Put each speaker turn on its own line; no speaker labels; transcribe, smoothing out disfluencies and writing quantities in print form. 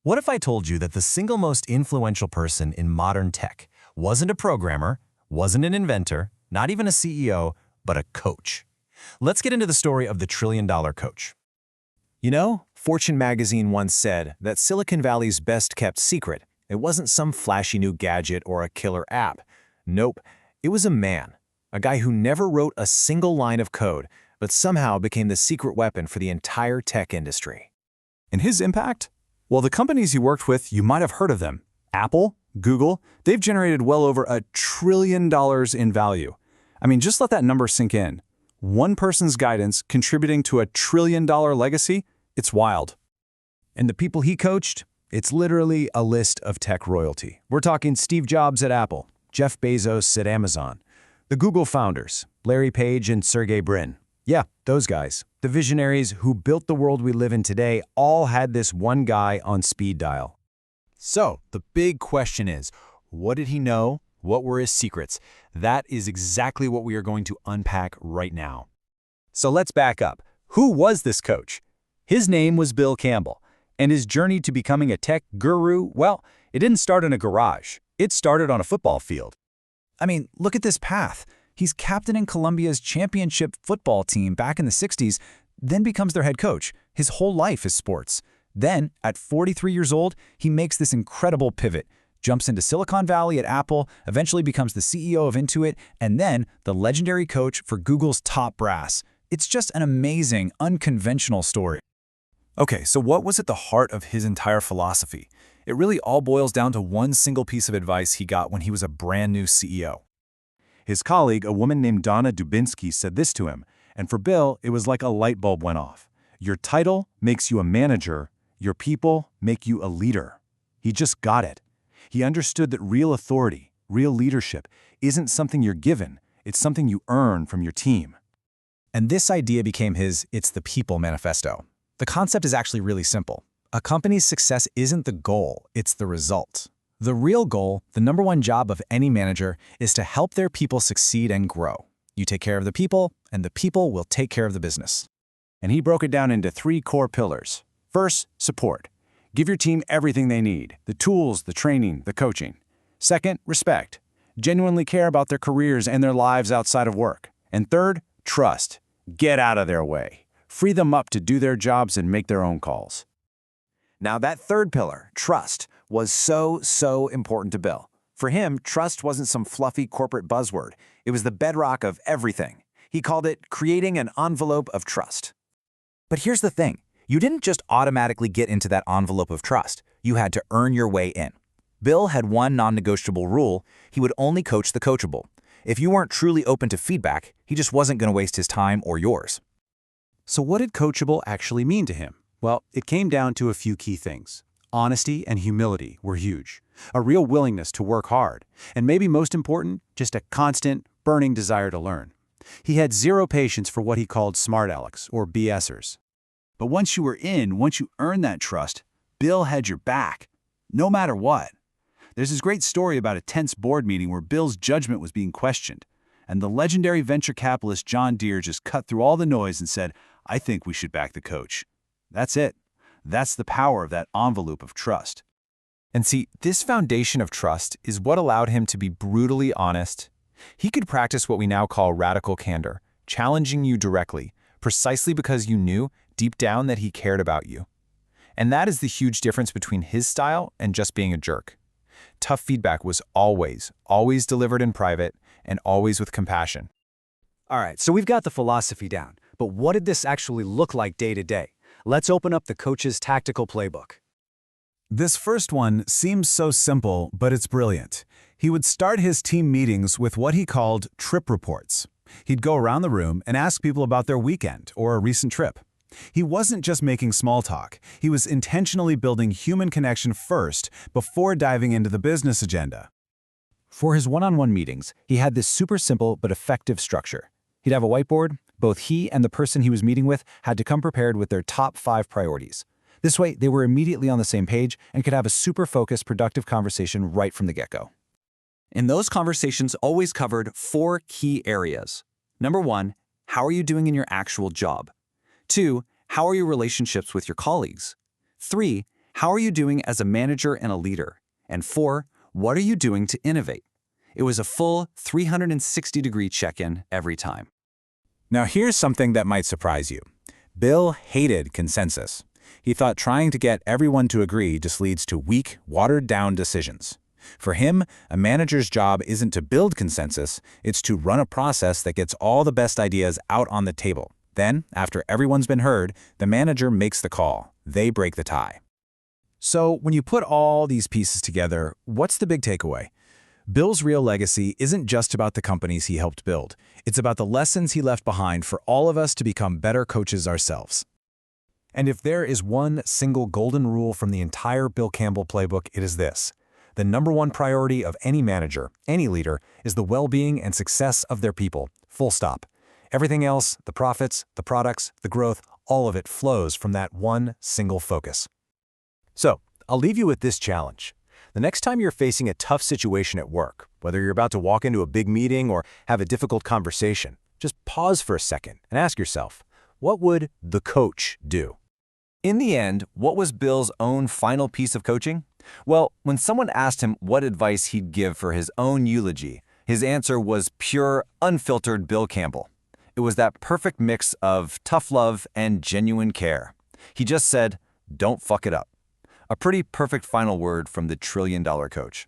What if I told you that the single most influential person in modern tech wasn't a programmer, wasn't an inventor, not even a CEO, but a coach? Let's get into the story of the trillion-dollar coach.
You know, Fortune magazine once said that Silicon Valley's best-kept secret, it wasn't some flashy new gadget or a killer app. Nope, it was a man, a guy who never wrote a single line of code, but somehow became the secret weapon for the entire tech industry.
And his impact? Well, the companies he worked with, you might have heard of them. Apple, Google, they've generated well over $1 trillion in value. I mean, just let that number sink in. One person's guidance contributing to $1 trillion legacy, it's wild.
And the people he coached? It's literally a list of tech royalty. We're talking Steve Jobs at Apple, Jeff Bezos at Amazon, the Google founders, Larry Page and Sergey Brin. Yeah, those guys. The visionaries who built the world we live in today all had this one guy on speed dial.
So, the big question is, what did he know? What were his secrets? That is exactly what we are going to unpack right now.
So let's back up. Who was this coach? His name was Bill Campbell, and his journey to becoming a tech guru, well, it didn't start in a garage. It started on a football field.
I mean, look at this path. He's captaining Colombia's championship football team back in the 60s, then becomes their head coach. His whole life is sports. Then, at 43 years old, he makes this incredible pivot, jumps into Silicon Valley at Apple, eventually becomes the CEO of Intuit, and then the legendary coach for Google's top brass. It's just an amazing, unconventional story.
Okay, so what was at the heart of his entire philosophy? It really all boils down to one single piece of advice he got when he was a brand new CEO. His colleague, a woman named Donna Dubinsky, said this to him, and for Bill, it was like a light bulb went off. Your title makes you a manager, your people make you a leader. He just got it. He understood that real authority, real leadership, isn't something you're given, it's something you earn from your team.
And this idea became his It's the People manifesto. The concept is actually really simple. A company's success isn't the goal, it's the result. The real goal, the number one job of any manager, is to help their people succeed and grow. You take care of the people, and the people will take care of the business.
And he broke it down into 3 core pillars. First, support. Give your team everything they need, the tools, the training, the coaching. Second, respect. Genuinely care about their careers and their lives outside of work. And third, trust. Get out of their way. Free them up to do their jobs and make their own calls.
Now that third pillar, trust, was so important to Bill. For him, trust wasn't some fluffy corporate buzzword. It was the bedrock of everything. He called it creating an envelope of trust.
But here's the thing. You didn't just automatically get into that envelope of trust. You had to earn your way in. Bill had one non-negotiable rule. He would only coach the coachable. If you weren't truly open to feedback, he just wasn't going to waste his time or yours.
So what did coachable actually mean to him? Well, it came down to a few key things. Honesty and humility were huge. A real willingness to work hard. And maybe most important, just a constant, burning desire to learn. He had zero patience for what he called smart alecks, or BSers. But once you were in, once you earned that trust, Bill had your back, no matter what. There's this great story about a tense board meeting where Bill's judgment was being questioned, and the legendary venture capitalist John Deere just cut through all the noise and said, "I think we should back the coach." That's it. That's the power of that envelope of trust.
And see, this foundation of trust is what allowed him to be brutally honest. He could practice what we now call radical candor, challenging you directly, precisely because you knew deep down that he cared about you. And that is the huge difference between his style and just being a jerk. Tough feedback was always delivered in private and always with compassion.
All right, so we've got the philosophy down, but what did this actually look like day to day? Let's open up the coach's tactical playbook.
This first one seems so simple, but it's brilliant. He would start his team meetings with what he called trip reports. He'd go around the room and ask people about their weekend or a recent trip. He wasn't just making small talk. He was intentionally building human connection first before diving into the business agenda.
For his one-on-one meetings, he had this super simple but effective structure. He'd have a whiteboard. Both he and the person he was meeting with had to come prepared with their top 5 priorities. This way, they were immediately on the same page and could have a super focused, productive conversation right from the get-go.
And those conversations always covered 4 key areas. Number 1, how are you doing in your actual job? 2, how are your relationships with your colleagues? 3,
how are you doing as a manager and a leader? And 4, what are you doing to innovate? It was a full 360-degree check-in every time.
Now here's something that might surprise you. Bill hated consensus. He thought trying to get everyone to agree just leads to weak, watered-down decisions. For him, a manager's job isn't to build consensus, it's to run a process that gets all the best ideas out on the table. Then, after everyone's been heard, the manager makes the call. They break the tie.
So when you put all these pieces together, what's the big takeaway? Bill's real legacy isn't just about the companies he helped build. It's about the lessons he left behind for all of us to become better coaches ourselves.
And if there is one single golden rule from the entire Bill Campbell playbook, it is this. The #1 priority of any manager, any leader, is the well-being and success of their people. Full stop. Everything else, the profits, the products, the growth, all of it flows from that one single focus. So, I'll leave you with this challenge. The next time you're facing a tough situation at work, whether you're about to walk into a big meeting or have a difficult conversation, just pause for a second and ask yourself, what would the coach do?
In the end, what was Bill's own final piece of coaching? Well, when someone asked him what advice he'd give for his own eulogy, his answer was pure, unfiltered Bill Campbell. It was that perfect mix of tough love and genuine care. He just said, "Don't fuck it up." A pretty perfect final word from the $1 trillion coach.